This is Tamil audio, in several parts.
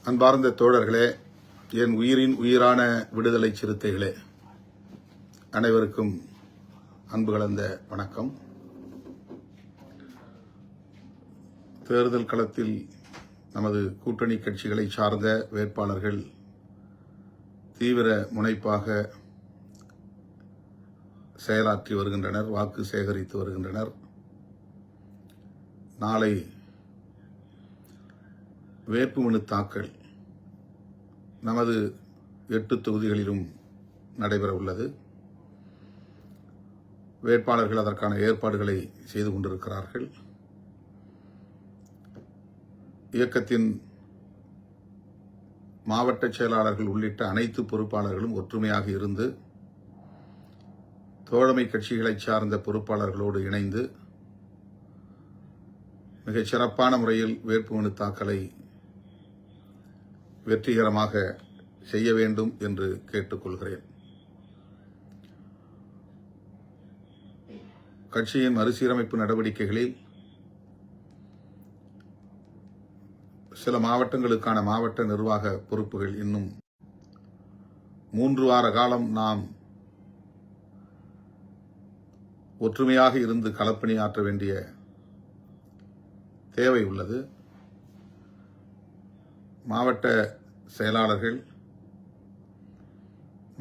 அன்பார்ந்த தோழர்களே, என் உயிரின் உயிரான விடுதலை சிறுத்தைகளே, அனைவருக்கும் அன்பு கலந்த வணக்கம். தேர்தல் களத்தில் நமது கூட்டணி கட்சிகளை சார்ந்த வேட்பாளர்கள் தீவிர முனைப்பாக செயலாற்றி வருகின்றனர், வாக்கு சேகரித்து வருகின்றனர். நாளை வேட்புமனு தாக்கல் நமது 8 தொகுதிகளிலும் நடைபெற உள்ளது. வேட்பாளர்கள் அதற்கான ஏற்பாடுகளை செய்து கொண்டிருக்கிறார்கள். இயக்கத்தின் மாவட்ட செயலாளர்கள் உள்ளிட்ட அனைத்து பொறுப்பாளர்களும் ஒற்றுமையாக இருந்து தோழமை கட்சிகளை சார்ந்த பொறுப்பாளர்களோடு இணைந்து மிகச் சிறப்பான முறையில் வேட்புமனு தாக்கலை வெற்றிகரமாக செய்ய வேண்டும் என்று கேட்டுக்கொள்கிறேன். கட்சியின் மறுசீரமைப்பு நடவடிக்கைகளில் சில மாவட்டங்களுக்கான மாவட்ட நிர்வாக பொறுப்புகள் இன்னும் 3 வார காலம் நாம் ஒற்றுமையாக இருந்து களப்பணியாற்ற வேண்டிய தேவை உள்ளது. மாவட்ட செயலாளர்கள்,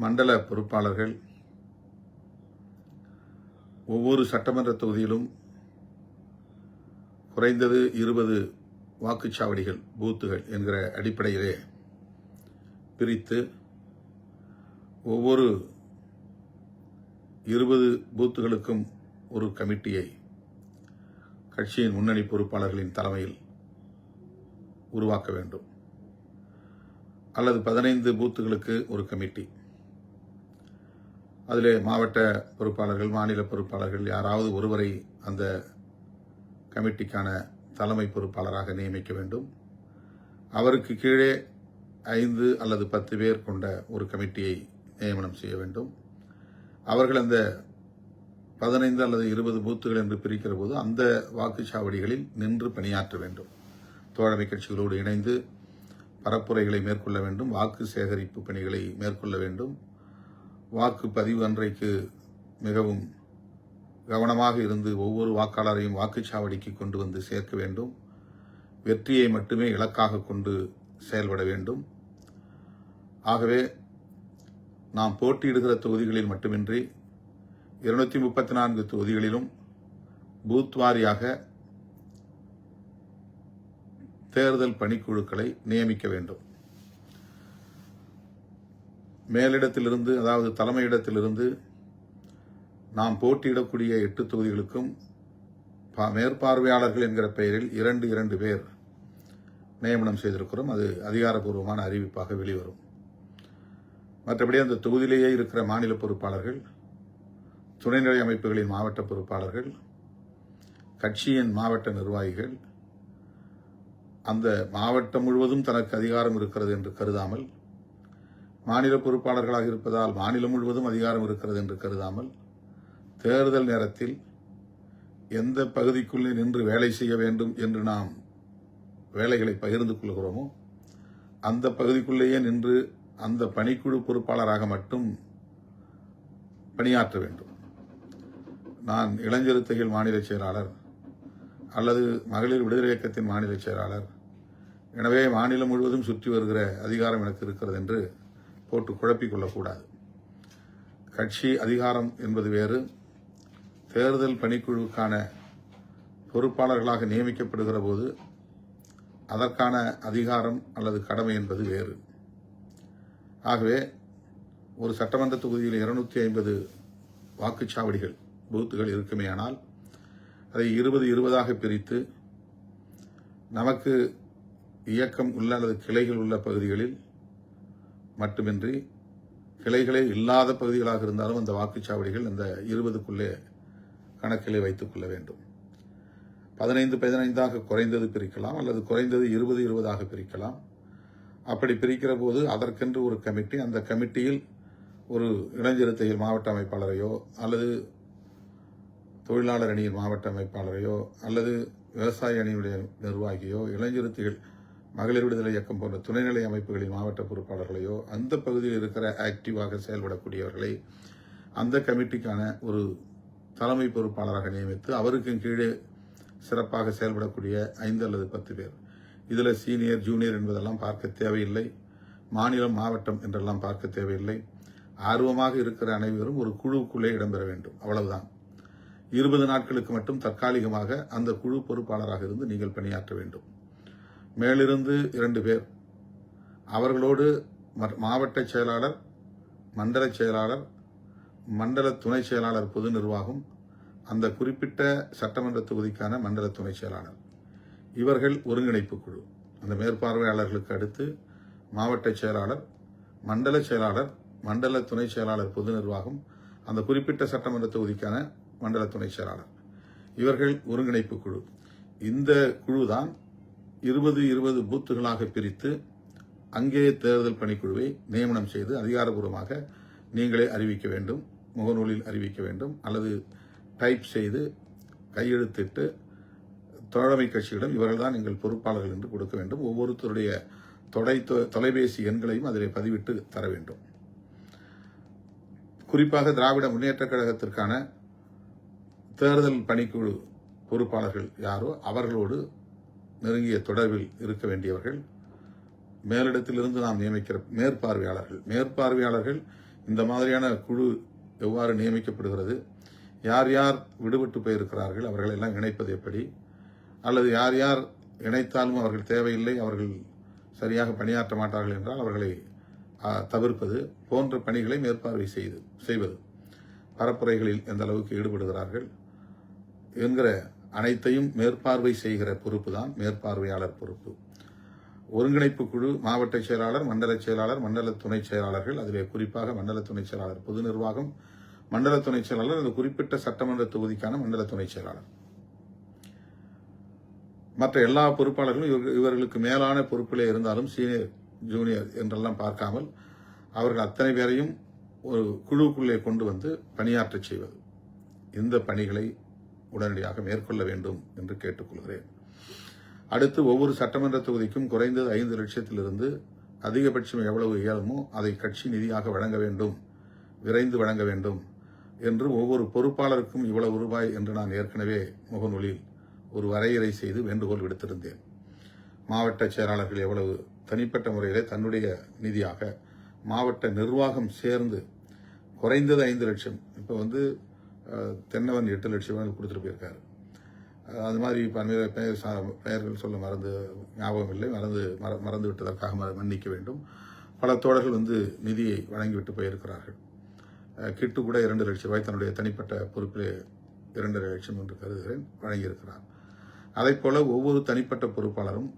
மண்டல பொறுப்பாளர்கள் ஒவ்வொரு சட்டமன்ற தொகுதியிலும் குறைந்தது 20 வாக்குச்சாவடிகள், பூத்துகள் என்கிற அடிப்படையிலே பிரித்து ஒவ்வொரு 20 பூத்துகளுக்கும் ஒரு கமிட்டியை கட்சியின் முன்னணி பொறுப்பாளர்களின் தலைமையில் உருவாக்க வேண்டும். அல்லது 15 பூத்துகளுக்கு ஒரு கமிட்டி, அதிலே மாவட்ட பொறுப்பாளர்கள், மாநில பொறுப்பாளர்கள் யாராவது ஒருவரை அந்த கமிட்டிக்கான தலைமை பொறுப்பாளராக நியமிக்க வேண்டும். அவருக்கு கீழே 5 அல்லது 10 பேர் கொண்ட ஒரு கமிட்டியை நியமனம் செய்ய வேண்டும். அவர்கள் அந்த 15 அல்லது 20 பூத்துகள் என்று பிரிக்கிற போது அந்த வாக்குச்சாவடிகளில் நின்று பணியாற்ற வேண்டும். தோழமை கட்சிகளோடு இணைந்து பரப்புரைகளை மேற்கொள்ள வேண்டும், வாக்கு சேகரிப்பு பணிகளை மேற்கொள்ள வேண்டும். வாக்கு பதிவு அன்றைக்கு மிகவும் கவனமாக இருந்து ஒவ்வொரு வாக்காளரையும் வாக்குச்சாவடிக்கு கொண்டு வந்து சேர்க்க வேண்டும். வெற்றியை மட்டுமே இலக்காக கொண்டு செயல்பட வேண்டும். ஆகவே நாம் போட்டியிடுகிற தொகுதிகளில் மட்டுமின்றி 234 தொகுதிகளிலும் பூத் வாரியாக தேர்தல் பணிக்குழுக்களை நியமிக்க வேண்டும். மேலிடத்திலிருந்து, அதாவது தலைமையிடத்திலிருந்து நாம் போட்டியிடக்கூடிய 8 தொகுதிகளுக்கும் மேற்பார்வையாளர்கள் என்கிற பெயரில் 2 பேர் நியமனம் செய்திருக்கிறோம். அது அதிகாரப்பூர்வமான அறிவிப்பாக வெளிவரும். மற்றபடி அந்த தொகுதியிலேயே இருக்கிற மாநில பொறுப்பாளர்கள், துணைநிலை அமைப்புகளின் மாவட்ட பொறுப்பாளர்கள், கட்சியின் மாவட்ட நிர்வாகிகள் அந்த மாவட்டம் முழுவதும் தனக்கு அதிகாரம் இருக்கிறது என்று கருதாமல், மாநில பொறுப்பாளர்களாக இருப்பதால் மாநிலம் முழுவதும் அதிகாரம் இருக்கிறது என்று கருதாமல், தேர்தல் நேரத்தில் எந்த பகுதிக்குள்ளே நின்று வேலை செய்ய வேண்டும் என்று நாம் வேலைகளை பகிர்ந்து கொள்கிறோமோ அந்த பகுதிக்குள்ளேயே நின்று அந்த பணிக்குழு பொறுப்பாளராக மட்டும் பணியாற்ற வேண்டும். நான் இளஞ்சிறுத்தைகள் மாநில செயலாளர் அல்லது மகளிர் விடுதலை இயக்கத்தின் மாநில செயலாளர், எனவே மாநிலம் முழுவதும் சுற்றி வருகிற அதிகாரம் எனக்கு இருக்கிறது என்று போட்டு குழப்பிக் கொள்ளக்கூடாது. கட்சி அதிகாரம் என்பது வேறு, தேர்தல் பணிக்குழுவுக்கான பொறுப்பாளர்களாக நியமிக்கப்படுகிற போது அதற்கான அதிகாரம் அல்லது கடமை என்பது வேறு. ஆகவே ஒரு சட்டமன்ற தொகுதியில் 250 வாக்குச்சாவடிகள், பூத்துகள் இருக்குமேயானால் அதை 20 பிரித்து நமக்கு இயக்கம் உள்ள அல்லது கிளைகள் உள்ள பகுதிகளில் மட்டுமின்றி கிளைகளே இல்லாத பகுதிகளாக இருந்தாலும் அந்த வாக்குச்சாவடிகள் அந்த 20க்குள்ளே கணக்கிலே வைத்துக் கொள்ள வேண்டும். 15 குறைந்தது பிரிக்கலாம், அல்லது குறைந்தது 20 பிரிக்கலாம். அப்படி பிரிக்கிற போது அதற்கென்று ஒரு கமிட்டி, அந்த கமிட்டியில் ஒரு இளஞ்சிறுத்தைகள் மாவட்ட அமைப்பாளரையோ அல்லது தொழிலாளர் அணியின் மாவட்ட அமைப்பாளரையோ அல்லது விவசாய அணியுடைய நிர்வாகியோ, இளஞ்சிறுத்தைகள் மகளிர் விடுதலை இயக்கம் போன்ற துணைநிலை அமைப்புகளின் மாவட்ட பொறுப்பாளர்களையோ அந்த பகுதியில் இருக்கிற ஆக்டிவாக செயல்படக்கூடியவர்களை அந்த கமிட்டிக்கான ஒரு தலைமை பொறுப்பாளராக நியமித்து அவருக்கு கீழே சிறப்பாக செயல்படக்கூடிய 5 அல்லது 10 பேர். இதில் சீனியர் ஜூனியர் என்பதெல்லாம் பார்க்க தேவையில்லை. மாநிலம் மாவட்டம் என்றெல்லாம் பார்க்க தேவையில்லை. ஆர்வமாக இருக்கிற அனைவரும் ஒரு குழுக்குள்ளே இடம்பெற வேண்டும், அவ்வளவுதான். 20 நாட்களுக்கு மட்டும் தற்காலிகமாக அந்த குழு பொறுப்பாளராக இருந்து நீங்கள் பணியாற்ற வேண்டும். மேலிருந்து 2 பேர், அவர்களோடு மாவட்ட செயலாளர், மண்டல செயலாளர், மண்டல துணை செயலாளர், பொது நிர்வாகம், அந்த குறிப்பிட்ட சட்டமன்ற தொகுதிக்கான மண்டல துணை செயலாளர், இவர்கள் ஒருங்கிணைப்பு குழு. அந்த மேற்பார்வையாளர்களுக்கு அடுத்து மாவட்ட செயலாளர், மண்டல செயலாளர், மண்டல துணை செயலாளர், பொது நிர்வாகம், அந்த குறிப்பிட்ட சட்டமன்ற தொகுதிக்கான மண்டல துணை செயலாளர், இவர்கள் ஒருங்கிணைப்பு குழு. இந்த குழுதான் 20 பூத்துகளாக பிரித்து அங்கே தேர்தல் பணிக்குழுவை நியமனம் செய்து அதிகாரப்பூர்வமாக நீங்களே அறிவிக்க வேண்டும், முகநூலில் அறிவிக்க வேண்டும், அல்லது டைப் செய்து கையெழுத்திட்டு தோழமை கட்சியிடம் இவர்கள்தான் எங்கள் பொறுப்பாளர்கள் என்று கொடுக்க வேண்டும். ஒவ்வொருத்தருடைய தொலைபேசி எண்களையும் அதில் பதிவிட்டு தர வேண்டும். குறிப்பாக திராவிட முன்னேற்றக் கழகத்திற்கான தேர்தல் பணிக்குழு பொறுப்பாளர்கள் யாரோ அவர்களோடு நெருங்கிய தொடர்பில் இருக்க வேண்டியவர்கள். மேலிடத்திலிருந்து நாம் நியமிக்கிற மேற்பார்வையாளர்கள் இந்த மாதிரியான குழு எவ்வாறு நியமிக்கப்படுகிறது, யார் யார் விடுபட்டு போயிருக்கிறார்கள், அவர்களை எல்லாம் இணைப்பது எப்படி, அல்லது யார் யார் இணைத்தாலும் அவர்கள் தேவையில்லை, அவர்கள் சரியாக பணியாற்ற மாட்டார்கள் என்றால் அவர்களை தவிர்ப்பது போன்ற பணிகளை மேற்பார்வை செய்வது, பரப்புரைகளில் எந்த அளவுக்கு ஈடுபடுகிறார்கள் என்கிற அனைத்தையும் மேற்பார்வை செய்கிற பொறுப்பு தான் மேற்பார்வையாளர் பொறுப்பு. ஒருங்கிணைப்பு குழு மாவட்ட செயலாளர், மண்டல செயலாளர், மண்டல துணை செயலாளர்கள், அதிலே குறிப்பாக மண்டல துணை செயலாளர், பொது நிர்வாகம், மண்டல துணை செயலாளர், அந்த குறிப்பிட்ட சட்டமன்ற தொகுதிக்கான மண்டல துணை செயலாளர். மற்ற எல்லா பொறுப்பாளர்களும் இவர்களுக்கு மேலான பொறுப்பிலே இருந்தாலும் சீனியர் ஜூனியர் என்றெல்லாம் பார்க்காமல் அவர்கள் அத்தனை பேரையும் ஒரு குழுக்குள்ளே கொண்டு வந்து பணியாற்றச் செய்வது. இந்த பணிகளை உடனடியாக மேற்கொள்ள வேண்டும் என்று கேட்டுக்கொள்கிறேன். அடுத்து ஒவ்வொரு சட்டமன்ற தொகுதிக்கும் குறைந்தது 5 லட்சத்திலிருந்து அதிகபட்சம் எவ்வளவு இயலுமோ அதை கட்சி நிதியாக வழங்க வேண்டும், விரைந்து வழங்க வேண்டும் என்று ஒவ்வொரு பொறுப்பாளருக்கும் இவ்வளவு ரூபாய் என்று நான் ஏற்கனவே முகநூலில் ஒரு வரையறை செய்து வேண்டுகோள் விடுத்திருந்தேன். மாவட்ட செயலாளர்கள் எவ்வளவு தனிப்பட்ட முறையிலே தன்னுடைய நிதியாக, மாவட்ட நிர்வாகம் சேர்ந்து குறைந்தது 5 லட்சம். இப்போ தென்னவன் 8 லட்சம் கொடுத்துட்டு போயிருக்காரு. அது மாதிரி பல்வேறு பெயர்கள் சொல்ல ஞாபகம் இல்லை, மறந்து விட்டதற்காக மன்னிக்க வேண்டும். பல தோழர்கள் நிதியை வழங்கிவிட்டு போயிருக்கிறார்கள். கிட்டு கூட 2 லட்சம் ரூபாய் தன்னுடைய தனிப்பட்ட பொறுப்பிலே 2.5 லட்சம் என்று கருதுகிறேன் வழங்கியிருக்கிறார். அதை போல ஒவ்வொரு தனிப்பட்ட பொறுப்பாளரும்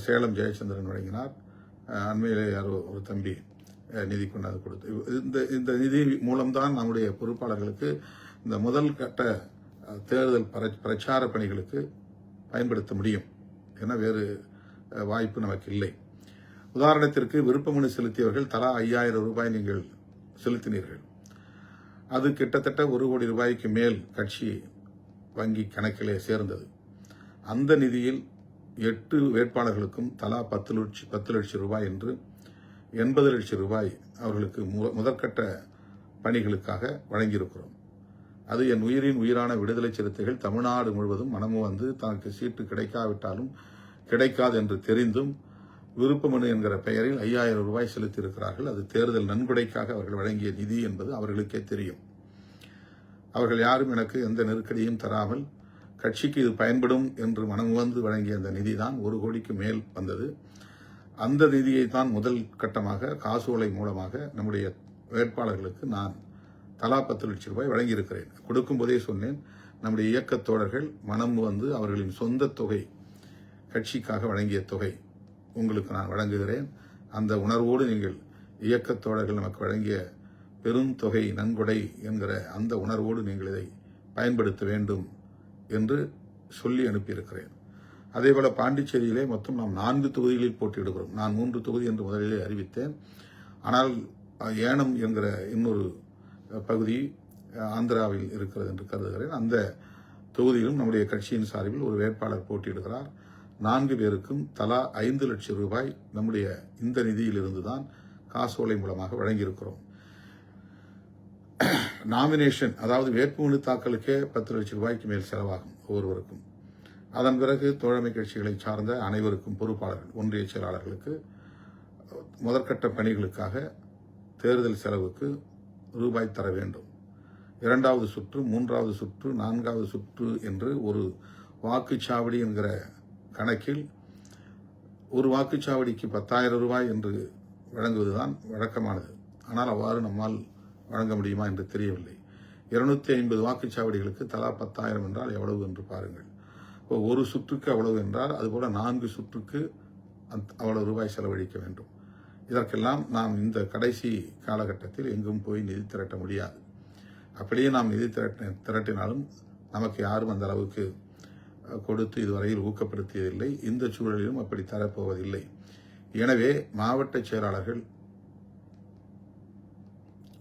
சேலம் ஜெயச்சந்திரன் வழங்கினார். அண்மையிலே யாரோ ஒரு தம்பி நிதி கொண்டாந்து கொடுத்து இந்த நிதி மூலம்தான் நம்முடைய பொறுப்பாளர்களுக்கு இந்த முதல் கட்ட தேர்தல் பிரச்சார பணிகளுக்கு பயன்படுத்த முடியும். ஏன்னா வேறு வாய்ப்பு நமக்கு இல்லை. உதாரணத்திற்கு விருப்பமனு செலுத்தியவர்கள் தலா 5000 ரூபாய் நீங்கள் செலுத்தினீர்கள். அது கிட்டத்தட்ட 1 கோடி ரூபாய்க்கு மேல் கட்சி வங்கி கணக்கிலே சேர்ந்தது. அந்த நிதியில் 8 வேட்பாளர்களுக்கும் தலா 10 லட்சம் ரூபாய் என்று 80 லட்சம் ரூபாய் அவர்களுக்கு முதற்கட்ட பணிகளுக்காக வழங்கியிருக்கிறோம். அது என் உயிரின் உயிரான விடுதலை சிறுத்தைகள் தமிழ்நாடு முழுவதும் மனமும் தனக்கு சீட்டு கிடைக்காவிட்டாலும் கிடைக்காது என்று தெரிந்தும் விருப்பமனு என்கிற பெயரில் 5000 ரூபாய் செலுத்தியிருக்கிறார்கள். அது தேர்தல் நன்கொடைக்காக அவர்கள் வழங்கிய நிதி என்பது அவர்களுக்கே தெரியும். அவர்கள் யாரும் எனக்கு எந்த நெருக்கடியும் தராமல் கட்சிக்கு இது பயன்படும் என்று மனமுவந்து வழங்கிய அந்த நிதி தான் 1 கோடிக்கு மேல் வந்தது. அந்த நிதியை தான் முதல் கட்டமாக காசோலை மூலமாக நம்முடைய வேட்பாளர்களுக்கு நான் தலா 10 லட்சம் ரூபாய் வழங்கியிருக்கிறேன். கொடுக்கும் போதே சொன்னேன், நம்முடைய இயக்கத் தோழர்கள் மனம் அவர்களின் சொந்த தொகை, கட்சிக்காக வழங்கிய தொகை உங்களுக்கு நான் வழங்குகிறேன். அந்த உணர்வோடு நீங்கள் இயக்கத் தோழர்கள் நமக்கு வழங்கிய பெரும் தொகை நன்கொடை என்கிற அந்த உணர்வோடு நீங்கள் இதை பயன்படுத்த வேண்டும் என்று சொல்லி அனுப்பியிருக்கிறேன். அதேபோல பாண்டிச்சேரியிலே மொத்தம் நாம் 4 தொகுதிகளில் போட்டியிடுகிறோம். நான் 3 தொகுதி என்று முதலிலே அறிவித்தேன். ஆனால் ஏனம் என்கிற இன்னொரு பகுதி ஆந்திராவில் இருக்கிறது என்று கருதுகிறேன். அந்த தொகுதியிலும் நம்முடைய கட்சியின் சார்பில் ஒரு வேட்பாளர் போட்டியிடுகிறார். 4 பேருக்கும் தலா 5 லட்சம் ரூபாய் நம்முடைய இந்த நிதியிலிருந்து தான் காசோலை மூலமாக வழங்கியிருக்கிறோம். நாமினேஷன், அதாவது வேட்புமனு தாக்கலுக்கே 10 லட்சம் ரூபாய்க்கு மேல் செலவாகும் ஒவ்வொருவருக்கும். அதன் பிறகு தோழமை கட்சிகளை சார்ந்த அனைவருக்கும் பொறுப்பாளர்கள், ஒன்றிய செயலாளர்களுக்கு முதற்கட்ட பணிகளுக்காக தேர்தல் செலவுக்கு ரூபாய் தர வேண்டும். 2வது சுற்று, 3வது சுற்று, 4வது சுற்று என்று ஒரு வாக்குச்சாவடி என்கிற கணக்கில் ஒரு வாக்குச்சாவடிக்கு 10,000 ரூபாய் என்று வழங்குவதுதான் வழக்கமானது. ஆனால் அவ்வாறு நம்மால் வழங்க முடியுமா என்று தெரியவில்லை. 250 வாக்குச்சாவடிகளுக்கு தலா 10,000 என்றால் எவ்வளவு என்று பாருங்கள். இப்போ ஒரு சுற்றுக்கு அவ்வளவு என்றால் அதுபோல 4 சுற்றுக்கு அவ்வளவு ரூபாய் செலவழிக்க வேண்டும். இதற்கெல்லாம் நாம் இந்த கடைசி காலகட்டத்தில் எங்கும் போய் நிதி திரட்ட முடியாது. அப்படியே நாம் நிதி திரட்டினாலும் நமக்கு யாரும் அந்த அளவுக்கு கொடுத்து இதுவரையில் ஊக்கப்படுத்தியதில்லை. இந்த சூழலிலும் அப்படி தரப்போவதில்லை. எனவே மாவட்ட செயலாளர்கள்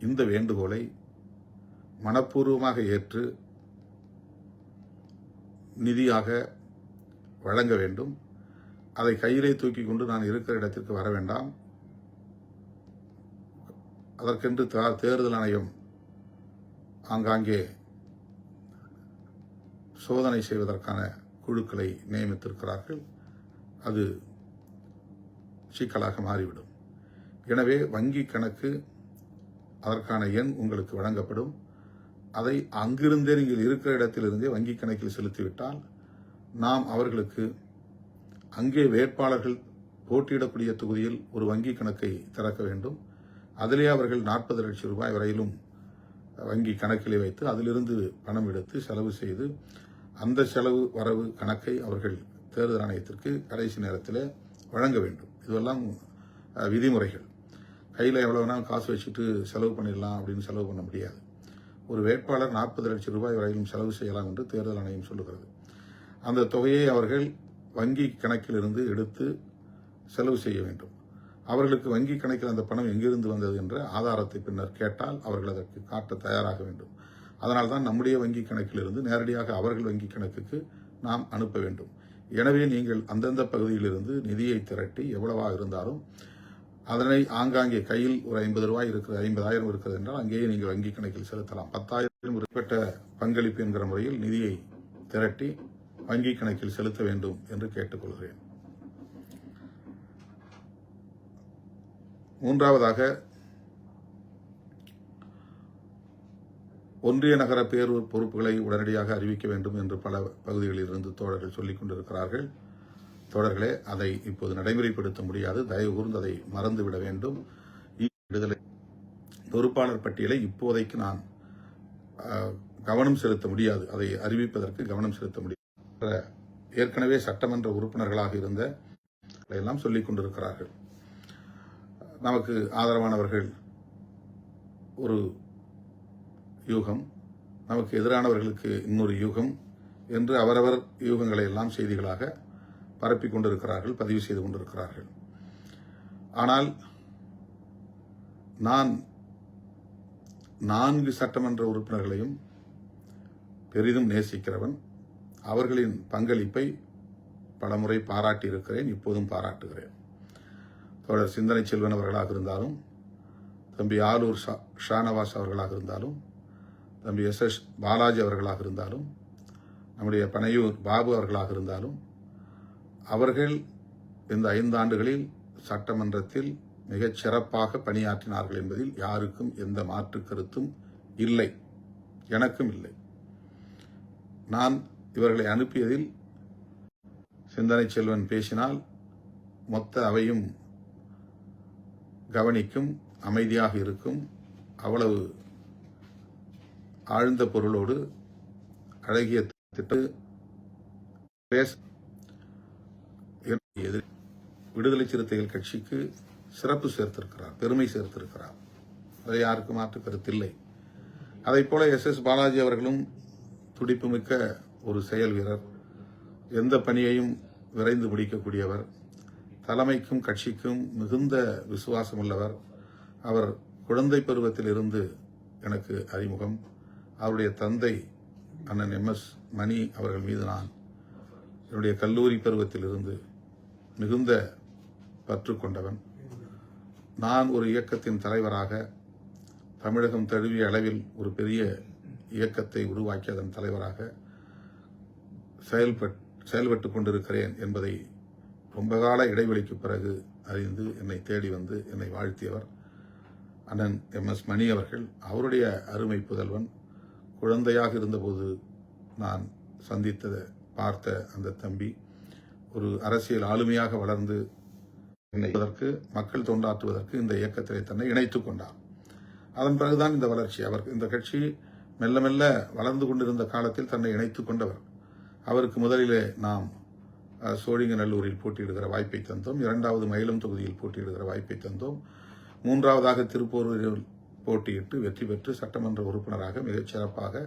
இந்த வேண்டுகோளை மனப்பூர்வமாக ஏற்று நிதியாக வழங்க வேண்டும். அதை கையிலே தூக்கி கொண்டு நான் இருக்கிற இடத்திற்கு வர வேண்டாம். அதற்கென்று தேர்தல் ஆணையம் ஆங்காங்கே சோதனை செய்வதற்கான குழுக்களை நியமித்திருக்கிறார்கள். அது சிக்கலாக மாறிவிடும். எனவே வங்கி கணக்கு, அதற்கான எண் உங்களுக்கு வழங்கப்படும். அதை அங்கிருந்தே நீங்கள் இருக்கிற இடத்திலிருந்தே வங்கி கணக்கில் செலுத்திவிட்டால் நாம் அவர்களுக்கு அங்கே வேட்பாளர்கள் போட்டியிடக்கூடிய தொகுதியில் ஒரு வங்கி கணக்கை திறக்க வேண்டும். அதிலே அவர்கள் 40 லட்சம் ரூபாய் வரையிலும் வங்கி கணக்கிலே வைத்து அதிலிருந்து பணம் எடுத்து செலவு செய்து அந்த செலவு வரவு கணக்கை அவர்கள் தேர்தல் ஆணையத்திற்கு கடைசி நேரத்தில் வழங்க வேண்டும். இதுவெல்லாம் விதிமுறைகள். கையில் எவ்வளவுனா காசு வச்சுட்டு செலவு பண்ணிடலாம் அப்படின்னு செலவு பண்ண முடியாது. ஒரு வேட்பாளர் 40 லட்சம் ரூபாய் வரையிலும் செலவு செய்யலாம் என்று தேர்தல் ஆணையம் சொல்லுகிறது. அந்த தொகையை அவர்கள் வங்கி கணக்கிலிருந்து எடுத்து செலவு செய்ய வேண்டும். அவர்களுக்கு வங்கி கணக்கில் அந்த பணம் எங்கிருந்து வந்தது என்ற ஆதாரத்தை பின்னர் கேட்டால் அவர்கள் அதற்கு காட்ட தயாராக வேண்டும். அதனால்தான் நம்முடைய வங்கி கணக்கிலிருந்து நேரடியாக அவர்கள் வங்கி கணக்குக்கு நாம் அனுப்ப வேண்டும். எனவே நீங்கள் அந்தந்த பகுதியிலிருந்து நிதியை திரட்டி எவ்வளவாக இருந்தாலும் அதனை ஆங்காங்கே கையில் ஒரு 50 ரூபாய் இருக்கிறது, 50,000 இருக்கிறது என்றால் அங்கேயே நீங்கள் வங்கி கணக்கில் செலுத்தலாம். 10,000 உட்பட்ட பங்களிப்பு என்கிற முறையில் நிதியை திரட்டி வங்கி கணக்கில் செலுத்த வேண்டும் என்று கேட்டுக்கொள்கிறேன். 3வதாக, ஒன்றிய நகர பேரூர் பொறுப்புகளை உடனடியாக அறிவிக்க வேண்டும் என்று பல பகுதிகளில் இருந்து தோழர்கள் சொல்லிக் கொண்டிருக்கிறார்கள். தோழர்களே, அதை இப்போது நடைமுறைப்படுத்த முடியாது. தயவு கூர்ந்து அதை மறந்துவிட வேண்டும். விடுதலை பொறுப்பாளர் பட்டியலை இப்போதைக்கு நான் கவனம் செலுத்த முடியாது. அதை அறிவிப்பதற்கு கவனம் செலுத்த முடியாது. ஏற்கனவே சட்டமன்ற உறுப்பினர்களாக இருந்த எல்லாம் சொல்லிக் கொண்டிருக்கிறார்கள். நமக்கு ஆதரவானவர்கள் ஒரு யூகம், நமக்கு எதிரானவர்களுக்கு இன்னொரு யூகம் என்று அவரவர் யூகங்களை எல்லாம் செய்திகளாக பரப்பிக் கொண்டிருக்கிறார்கள், பதிவு செய்து கொண்டிருக்கிறார்கள். ஆனால் நான் 4 சட்டமன்ற உறுப்பினர்களையும் பெரிதும் நேசிக்கிறவன். அவர்களின் பங்களிப்பை பலமுறை பாராட்டியிருக்கிறேன், இப்போதும் பாராட்டுகிறேன். தோழர் சிந்தனை செல்வன் அவர்களாக இருந்தாலும், தம்பி ஆலூர் ஷானவாஸ் அவர்களாக இருந்தாலும், தம்பி SS பாலாஜி அவர்களாக இருந்தாலும், நம்முடைய பனையூர் பாபு அவர்களாக இருந்தாலும், அவர்கள் இந்த 5 ஆண்டுகளில் சட்டமன்றத்தில் மிகச் சிறப்பாக பணியாற்றினார்கள் என்பதில் யாருக்கும் எந்த மாற்று கருத்தும் இல்லை, எனக்கும் இல்லை. நான் இவர்களை அனுப்பியதில் சிந்தனை செல்வன் பேசினால் மொத்த அவையும் கவனிக்கும், அமைதியாக இருக்கும். அவ்வளவு ஆழ்ந்த பொருளோடு அழகிய திட்ட விடுதலை சிறுத்தைகள் கட்சிக்கு சிறப்பு சேர்த்திருக்கிறார், பெருமை சேர்த்திருக்கிறார். அதை யாருக்கும் மாற்று கருத்தில்லை. அதைப் போல SS பாலாஜி அவர்களும் துடிப்புமிக்க ஒரு செயல் வீரர், எந்த பணியையும் விரைந்து முடிக்கக்கூடியவர், தலைமைக்கும் கட்சிக்கும் மிகுந்த விசுவாசம் உள்ளவர். அவர் குழந்தை பருவத்தில் இருந்து எனக்கு அறிமுகம். அவருடைய தந்தை அண்ணன் MS மணி அவர்கள் மீது நான் என்னுடைய கல்லூரி பருவத்திலிருந்து மிகுந்த பற்று கொண்டவன். நான் ஒரு இயக்கத்தின் தலைவராக தமிழகம் தழுவிய அளவில் ஒரு பெரிய இயக்கத்தை உருவாக்கி அதன் தலைவராக செயல்பட்டு கொண்டிருக்கிறேன் என்பதை ரொம்ப கால இடைவெளிக்கு பிறகு அறிந்து என்னை தேடி வந்து என்னை வாழ்த்தியவர் அண்ணன் MS மணி அவர்கள். அவருடைய அருமை புதல்வன். குழந்தையாக இருந்தபோது நான் பார்த்த அந்த தம்பி ஒரு அரசியல் ஆளுமையாக வளர்ந்து மக்கள் தொண்டாற்றுவதற்கு இந்த இயக்கத்திலே தன்னை இணைத்துக் கொண்டார். அதன் பிறகுதான் இந்த வளர்ச்சி. இந்த கட்சி மெல்ல மெல்ல வளர்ந்து கொண்டிருந்த காலத்தில் தன்னை இணைத்துக் கொண்டவர். அவருக்கு முதலிலே நாம் சோழிங்கநல்லூரில் போட்டியிடுகிற வாய்ப்பை தந்தோம். 2வது மயிலம் தொகுதியில் போட்டியிடுகிற வாய்ப்பை தந்தோம். 3வதாக திருப்பூரில் போட்டியிட்டு வெற்றி பெற்று சட்டமன்ற உறுப்பினராக மிகச் சிறப்பாக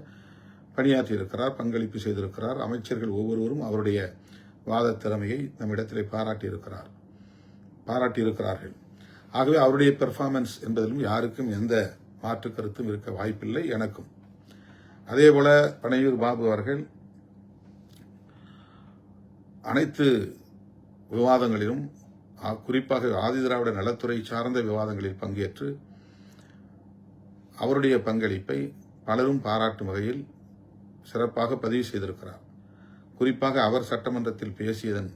பணியாற்றியிருக்கிறார், பங்களிப்பு செய்திருக்கிறார். அமைச்சர்கள் ஒவ்வொருவரும் அவருடைய வாத திறமையை நம்மிடத்திலே பாராட்டியிருக்கிறார்கள். ஆகவே அவருடைய பெர்ஃபார்மன்ஸ் என்பதிலும் யாருக்கும் எந்த மாற்று கருத்தும் இருக்க வாய்ப்பில்லை, எனக்கும். அதேபோல பனையூர் பாபு அவர்கள் அனைத்து விவாதங்களிலும், குறிப்பாக ஆதிதிராவிட நலத்துறை சார்ந்த விவாதங்களில் பங்கேற்று அவருடைய பங்களிப்பை பலரும் பாராட்டும் வகையில் சிறப்பாக பதிவு செய்திருக்கிறார். குறிப்பாக அவர் சட்டமன்றத்தில் பேசியதன்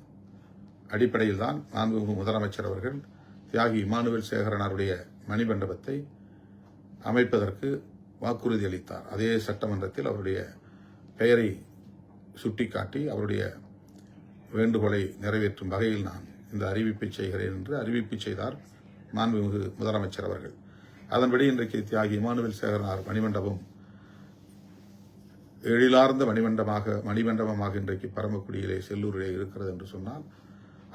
அடிப்படையில் தான் மாண்புமிகு முதலமைச்சர் அவர்கள் தியாகி இமானுவேல் சேகரனாருடைய மணிமண்டபத்தை அமைப்பதற்கு வாக்குறுதி அளித்தார். அதே சட்டமன்றத்தில் அவருடைய பெயரை சுட்டிக்காட்டி அவருடைய வேண்டுகோளை நிறைவேற்றும் வகையில் நான் இந்த அறிவிப்பை செய்கிறேன் என்று அறிவிப்பு செய்தார் மாண்புமிகு முதலமைச்சர் அவர்கள். அதன்படி இன்றைக்கு தியாகி இமானுவேல் சேகரனார் மணிமண்டபம் எழிலார்ந்த மணிமண்டபமாக இன்றைக்கு பரமக்குடியிலே செல்லூரிலே இருக்கிறது என்று சொன்னால்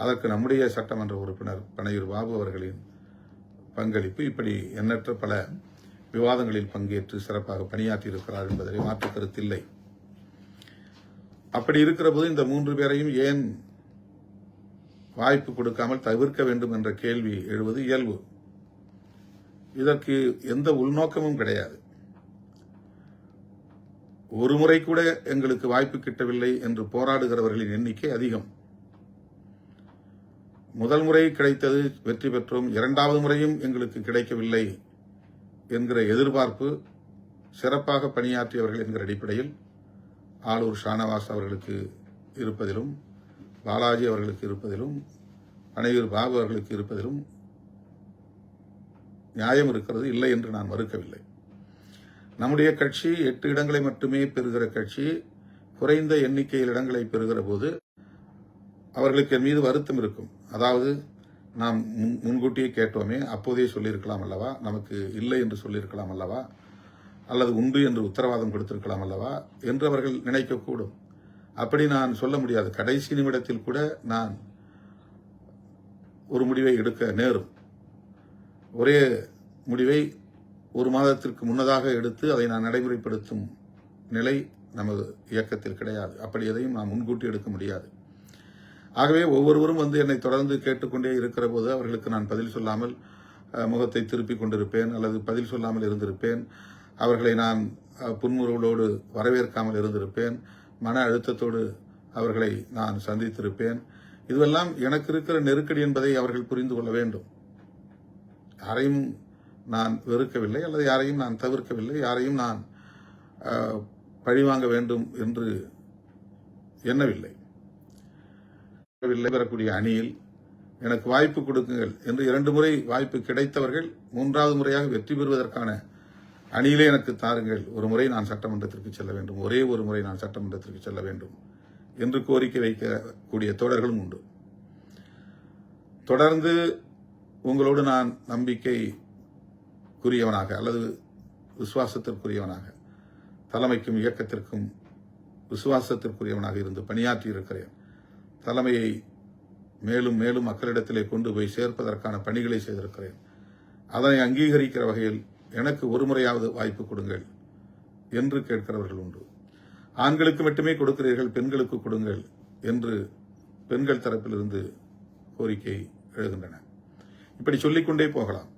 அதற்கு நம்முடைய சட்டமன்ற உறுப்பினர் பனையூர் பாபு அவர்களின் பங்களிப்பு, இப்படி எண்ணற்ற பல விவாதங்களில் பங்கேற்று சிறப்பாக பணியாற்றி இருக்கிறார் என்பதை மாற்று கருத்தில்லை. அப்படி இருக்கிற போது இந்த 3 பேரையும் ஏன் வாய்ப்பு கொடுக்காமல் தவிர்க்க வேண்டும் என்ற கேள்வி எழுவது இயல்பு. இதற்கு எந்த உள்நோக்கமும் கிடையாது. ஒரு முறை கூட எங்களுக்கு வாய்ப்பு கிட்டவில்லை என்று போராடுகிறவர்களின் எண்ணிக்கை அதிகம். முதல் முறை கிடைத்தது, வெற்றி பெற்றோம். 2வது முறையும் எங்களுக்கு கிடைக்கவில்லை என்கிற எதிர்பார்ப்பு சிறப்பாக பணியாற்றியவர்கள் என்கிற அடிப்படையில் ஆளூர் ஷானவாஸ் அவர்களுக்கு இருப்பதிலும், பாலாஜி அவர்களுக்கு இருப்பதிலும், பனையூர் பாபு அவர்களுக்கு இருப்பதிலும் நியாயம் இருக்கிறது, இல்லை என்று நான் மறுக்கவில்லை. நம்முடைய கட்சி 8 இடங்களை மட்டுமே பெறுகிற கட்சி. குறைந்த எண்ணிக்கையில் இடங்களை பெறுகிற போது அவர்களுக்கு என் மீது வருத்தம் இருக்கும். அதாவது நாம் முன்கூட்டியே கேட்டோமே, அப்போதே சொல்லியிருக்கலாம் அல்லவா, நமக்கு இல்லை என்று சொல்லியிருக்கலாம் அல்லவா, அல்லது உண்டு என்று உத்தரவாதம் கொடுத்திருக்கலாம் அல்லவா என்று அவர்கள் நினைக்கக்கூடும். அப்படி நான் சொல்ல முடியாது. கடைசி நிமிடத்தில் கூட நான் ஒரு முடிவை எடுக்க நேரும். ஒரே முடிவை 1 மாதத்திற்கு முன்னதாக எடுத்து அதை நான் நடைமுறைப்படுத்தும் நிலை நமது இயக்கத்தில் கிடையாது. அப்படி எதையும் நான் முன்கூட்டி எடுக்க முடியாது. ஆகவே ஒவ்வொருவரும் வந்து என்னை தொடர்ந்து கேட்டுக்கொண்டே இருக்கிற போது அவர்களுக்கு நான் பதில் சொல்லாமல் முகத்தை திருப்பிக் கொண்டிருப்பேன், அல்லது பதில் சொல்லாமல் இருந்திருப்பேன். அவர்களை நான் புன்முறுவலோடு வரவேற்காமல் இருந்திருப்பேன். மன அழுத்தத்தோடு அவர்களை நான் சந்தித்திருப்பேன். இதுவெல்லாம் எனக்கு இருக்கிற நெருக்கடி என்பதை அவர்கள் புரிந்து கொள்ள வேண்டும். யாரையும் நான் வெறுக்கவில்லை, அல்லது யாரையும் நான் தவிர்க்கவில்லை, யாரையும் நான் பழிவாங்க வேண்டும் என்று எண்ணவில்லை. வரக்கூடிய அணியில் எனக்கு வாய்ப்பு கொடுக்குங்கள் என்று 2 முறை வாய்ப்பு கிடைத்தவர்கள் 3வது முறையாக வெற்றி பெறுவதற்கான அணியிலே எனக்கு தாருங்கள். ஒரு முறை நான் சட்டமன்றத்திற்கு செல்ல வேண்டும், ஒரே ஒரு முறை நான் சட்டமன்றத்திற்கு செல்ல வேண்டும் என்று கோரிக்கை வைக்கக்கூடிய தோழர்களும் உண்டு. தொடர்ந்து உங்களோடு நான் நம்பிக்கைக்குரியவனாக அல்லது விசுவாசத்திற்குரியவனாக, தலைமைக்கும் இயக்கத்திற்கும் விசுவாசத்திற்குரியவனாக இருந்து பணியாற்றி இருக்கிறேன். தலைமையை மேலும் மேலும் மக்களிடத்திலே கொண்டு போய் சேர்ப்பதற்கான பணிகளை செய்திருக்கிறேன். அதனை அங்கீகரிக்கிற வகையில் எனக்கு ஒரு முறையாவது வாய்ப்பு கொடுங்கள் என்று கேட்கிறவர்கள் உண்டு. ஆண்களுக்கு மட்டுமே கொடுக்கிறீர்கள், பெண்களுக்கு கொடுங்கள் என்று பெண்கள் தரப்பிலிருந்து கோரிக்கை எழுகின்றன. இப்படி சொல்லிக்கொண்டே போகலாம்.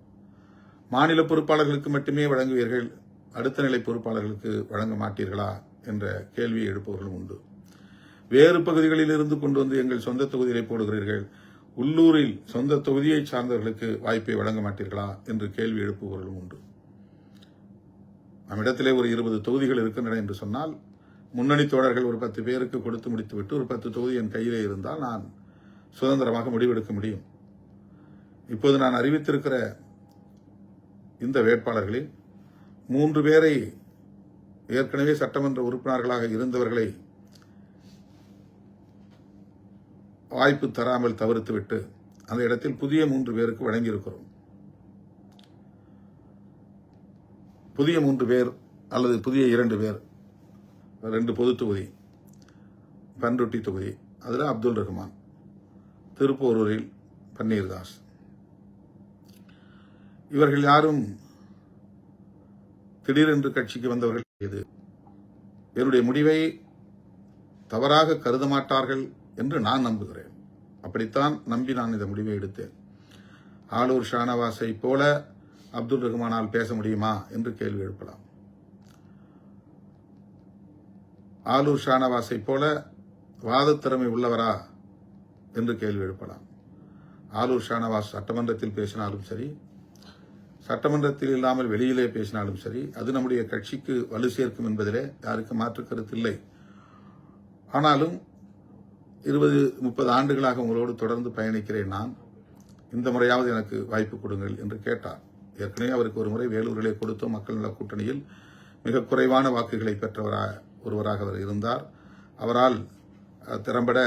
மாநில பொறுப்பாளர்களுக்கு மட்டுமே வழங்குவீர்கள், அடுத்த நிலை பொறுப்பாளர்களுக்கு வழங்க மாட்டீர்களா என்ற கேள்வியை எழுப்பவர்களும் உண்டு. வேறு பகுதிகளில் இருந்து கொண்டு வந்து எங்கள் சொந்த தொகுதியிலே போடுகிறீர்கள், உள்ளூரில் சொந்த தொகுதியை சார்ந்தவர்களுக்கு வாய்ப்பை வழங்க மாட்டீர்களா என்று கேள்வி எழுப்புபவர்களும் உண்டு. நம்மிடத்திலே ஒரு 20 தொகுதிகள் இருக்கின்றன என்று சொன்னால், முன்னணி தோழர்கள் ஒரு 10 பேருக்கு கொடுத்து முடித்துவிட்டு ஒரு 10 தொகுதி என் கையிலே இருந்தால் நான் சுதந்திரமாக முடிவெடுக்க முடியும். இப்போது நான் அறிவித்திருக்கிற இந்த வேட்பாளர்களில் 3 பேரை ஏற்கனவே சட்டமன்ற உறுப்பினர்களாக இருந்தவர்களை வாய்ப்பு தராமல் தவிர்த்துவிட்டு அந்த இடத்தில் புதிய 3 பேருக்கு வழங்கியிருக்கிறோம். புதிய 3 பேர் அல்லது புதிய 2 பேர், 2 பொது தொகுதி, பன்ருட்டி தொகுதி, அதில் அப்துல் ரஹ்மான், திருப்போரூரில் பன்னீர்தாஸ். இவர்கள் யாரும் திடீரென்று கட்சிக்கு வந்தவர்கள் இது. என்னுடைய முடிவை தவறாக கருத மாட்டார்கள் என்று நான் நம்புகிறேன். அப்படித்தான் நம்பி நான் இந்த முடிவை எடுத்தேன். ஆளூர் ஷானவாஸை போல அப்துல் ரஹ்மானால் பேச முடியுமா என்று கேள்வி எழுப்பலாம். ஆளூர் ஷானவாஸை போல வாதத்திறமை உள்ளவரா என்று கேள்வி எழுப்பலாம். ஆளூர் ஷானவாஸ் சட்டமன்றத்தில் பேசினாலும் சரி, சட்டமன்றத்தில் இல்லாமல் வெளியிலே பேசினாலும் சரி, அது நம்முடைய கட்சிக்கு வலு சேர்க்கும் என்பதிலே யாருக்கு மாற்று கருத்து இல்லை. ஆனாலும் 20-30 ஆண்டுகளாக உங்களோடு தொடர்ந்து பயணிக்கிறேன் நான், இந்த முறையாவது எனக்கு வாய்ப்பு கொடுங்கள் என்று கேட்டார். ஏற்கனவே அவருக்கு ஒரு முறை வேலூரிலே கொடுத்தோம். மக்கள் நல கூட்டணியில் மிக குறைவான வாக்குகளை ஒருவராக அவர் இருந்தார். அவரால் திறம்பட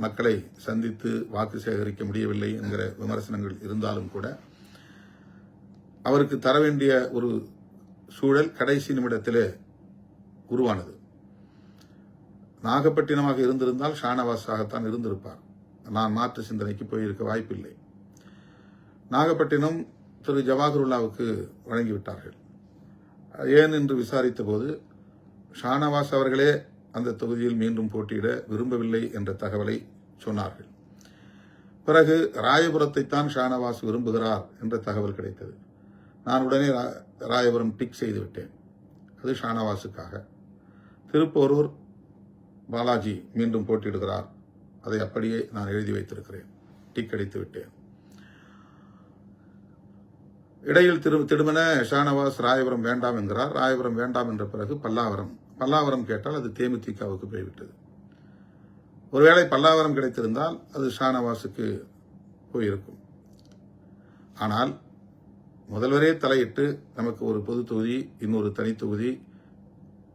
மக்களை சந்தித்து வாக்கு சேகரிக்க முடியவில்லை என்கிற விமர்சனங்கள் இருந்தாலும் கூட அவருக்கு தர வேண்டிய ஒரு சூழல் கடைசி நிமிடத்திலே உருவானது. நாகப்பட்டினமாக இருந்திருந்தால் ஷானவாஸாகத்தான் இருந்திருப்பார். நான் மாற்று சிந்தனைக்கு போயிருக்க வாய்ப்பில்லை. நாகப்பட்டினம் திரு ஜவாஹருல்லாவுக்கு வழங்கிவிட்டார்கள். ஏன் என்று விசாரித்த போது ஷானவாஸ் அவர்களே அந்த தொகுதியில் மீண்டும் போட்டியிட விரும்பவில்லை என்ற தகவலை சொன்னார்கள். பிறகு ராயபுரத்தைத்தான் ஷானவாஸ் விரும்புகிறார் என்ற தகவல் கிடைத்தது. நான் உடனே ராயபுரம் டிக் செய்து விட்டேன். அது ஷானவாஸுக்காக. திருப்போரூர் பாலாஜி மீண்டும் போட்டியிடுகிறார், அதை அப்படியே நான் எழுதி வைத்திருக்கிறேன், டிக் அடித்து விட்டேன். இடையில் திடுமென ஷானவாஸ் ராயபுரம் வேண்டாம் என்கிறார். ராயபுரம் வேண்டாம் என்ற பிறகு பல்லாவரம் கேட்டால் அது தேமுதிகவுக்கு போய்விட்டது. ஒருவேளை பல்லாவரம் கிடைத்திருந்தால் அது ஷானவாஸுக்கு போயிருக்கும். ஆனால் முதல்வரே தலையிட்டு நமக்கு ஒரு பொது தொகுதி, இன்னொரு தனி தொகுதி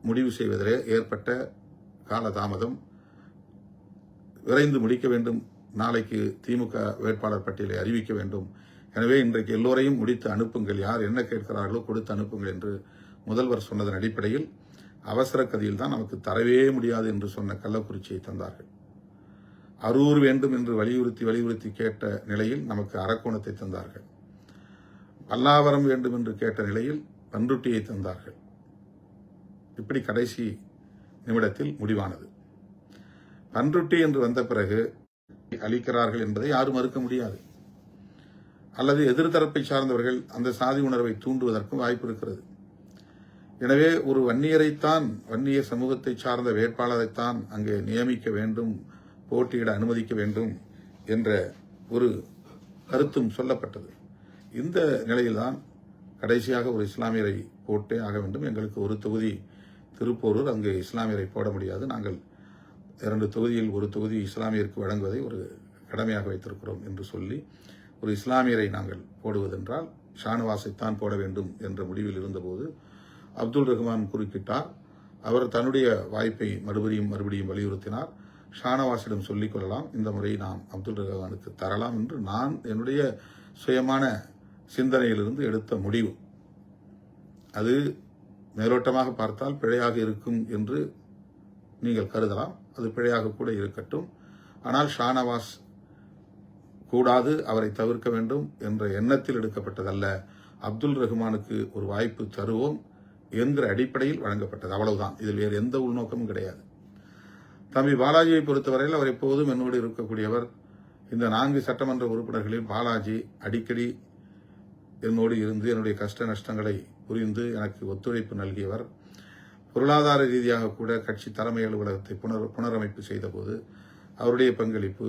முடிவு செய்வதிலே ஏற்பட்ட காலதாமதம், விரைந்து முடிக்க வேண்டும். நாளைக்கு திமுக வேட்பாளர் பட்டியலை அறிவிக்க வேண்டும். எனவே இன்றைக்கு எல்லோரையும் முடித்து அனுப்புங்கள், யார் என்ன கேட்கிறார்களோ கொடுத்து அனுப்புங்கள் என்று முதல்வர் சொன்னதன் அடிப்படையில் அவசர கதியில் தான் நமக்கு தரவே முடியாது என்று சொன்ன கள்ளக்குறிச்சியை தந்தார்கள். அரூர் வேண்டும் என்று வலியுறுத்தி கேட்ட நிலையில் நமக்கு அரக்கோணத்தை தந்தார்கள். பல்லாவரம் வேண்டும் என்று கேட்ட நிலையில் பன்ருட்டியை தந்தார்கள். இப்படி கடைசி நிமிடத்தில் முடிவானது. பன்ருட்டி என்று வந்த பிறகு அளிக்கிறார்கள் என்பதை யாரும் மறுக்க முடியாது. அல்லது எதிர்த்தரப்பை சார்ந்தவர்கள் அந்த சாதி உணர்வை தூண்டுவதற்கும் வாய்ப்பு இருக்கிறது. எனவே ஒரு வன்னிய சமூகத்தை சார்ந்த வேட்பாளரைத்தான் அங்கே நியமிக்க வேண்டும், போட்டியிட அனுமதிக்க வேண்டும் என்ற ஒரு கருத்தும் சொல்லப்பட்டது. இந்த நிலையில்தான் கடைசியாக ஒரு இஸ்லாமியரை போட்டே ஆக வேண்டும். எங்களுக்கு ஒரு தொகுதி திருப்போரூர், அங்கு இஸ்லாமியரை போட முடியாது. நாங்கள் 2 தொகுதியில் ஒரு தொகுதி இஸ்லாமியருக்கு வழங்குவதை ஒரு கடமையாக வைத்திருக்கிறோம் என்று சொல்லி ஒரு இஸ்லாமியரை நாங்கள் போடுவதென்றால் ஷானவாஸைத்தான் போட வேண்டும் என்ற முடிவில் இருந்தபோது அப்துல் ரஹ்மான் குறுக்கிட்டார். அவர் தன்னுடைய வாய்ப்பை மறுபடியும் வலியுறுத்தினார். ஷானவாஸிடம் சொல்லிக் கொள்ளலாம், இந்த முறை நாம் அப்துல் ரஹ்மானுக்கு தரலாம் என்று நான் என்னுடைய சுயமான சிந்தனையிலிருந்து எடுத்த முடிவு. அது மேலோட்டமாக பார்த்தால் பிழையாக இருக்கும் என்று நீங்கள் கருதலாம். அது பிழையாக கூட இருக்கட்டும். ஆனால் ஷானவாஸ் கூடாது, அவரை தவிர்க்க வேண்டும் என்ற எண்ணத்தில் எடுக்கப்பட்டதல்ல. அப்துல் ரஹ்மானுக்கு ஒரு வாய்ப்பு தருவோம் என்கிற அடிப்படையில் வழங்கப்பட்டது. அவ்வளவுதான். இதில் வேறு எந்த உள்நோக்கமும் கிடையாது. தம்பி பாலாஜியை பொறுத்தவரையில் அவர் எப்போதும் என்னோடு இருக்கக்கூடியவர். இந்த 4 சட்டமன்ற உறுப்பினர்களில் பாலாஜி அடிக்கடி என்னோடு இருந்து என்னுடைய கஷ்ட நஷ்டங்களை புரிந்து எனக்கு ஒத்துழைப்பு நல்கியவர். பொருளாதார ரீதியாக கூட கட்சி தலைமை அலுவலகத்தை புனரமைப்பு செய்தபோது அவருடைய பங்களிப்பு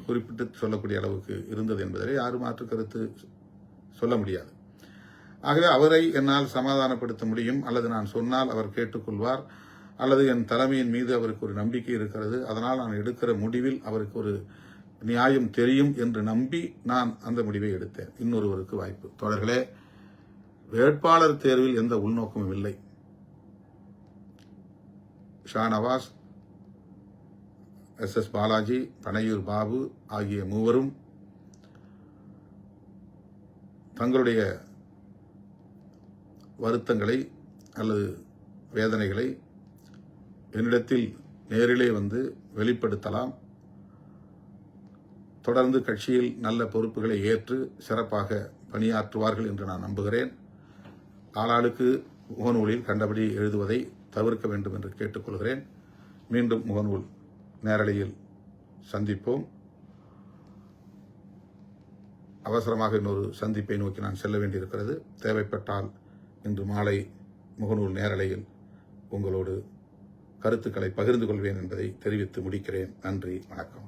குறிப்பிட்டு சொல்லக்கூடிய அளவுக்கு இருந்தது என்பதை யாரும் மாற்று கருத்து சொல்ல முடியாது. ஆகவே அவரை என்னால் சமாதானப்படுத்த முடியும், அல்லது நான் சொன்னால் அவர் கேட்டுக்கொள்வார், அல்லது என் தலைமையின் மீது அவருக்கு ஒரு நம்பிக்கை இருக்கிறது, அதனால் நான் எடுக்கிற முடிவில் அவருக்கு ஒரு நியாயம் தெரியும் என்று நம்பி நான் அந்த முடிவை எடுத்தேன். இன்னொருவருக்கு வாய்ப்பு. தோழர்களே, வேட்பாளர் தேர்வில் எந்த உள்நோக்கமும் இல்லை. ஷாநவாஸ், SS பாலாஜி, பனையூர் பாபு ஆகிய மூவரும் தங்களுடைய வருத்தங்களை அல்லது வேதனைகளை என்னிடத்தில் நேரிலே வந்து வெளிப்படுத்தலாம். தொடர்ந்து கட்சியில் நல்ல பொறுப்புகளை ஏற்று சிறப்பாக பணியாற்றுவார்கள் என்று நான் நம்புகிறேன். ஆளாளுக்கு முகநூலில் கண்டபடி எழுதுவதை தவிர்க்க வேண்டும் என்று கேட்டுக்கொள்கிறேன். மீண்டும் முகநூல் நேரலையில் சந்திப்போம். அவசரமாக இன்னொரு சந்திப்பை நோக்கி நான் செல்ல வேண்டியிருக்கிறது. தேவைப்பட்டால் இன்று மாலை முகநூல் நேரலையில் உங்களோடு கருத்துக்களை பகிர்ந்து கொள்வேன் என்பதை தெரிவித்து முடிக்கிறேன். நன்றி, வணக்கம்.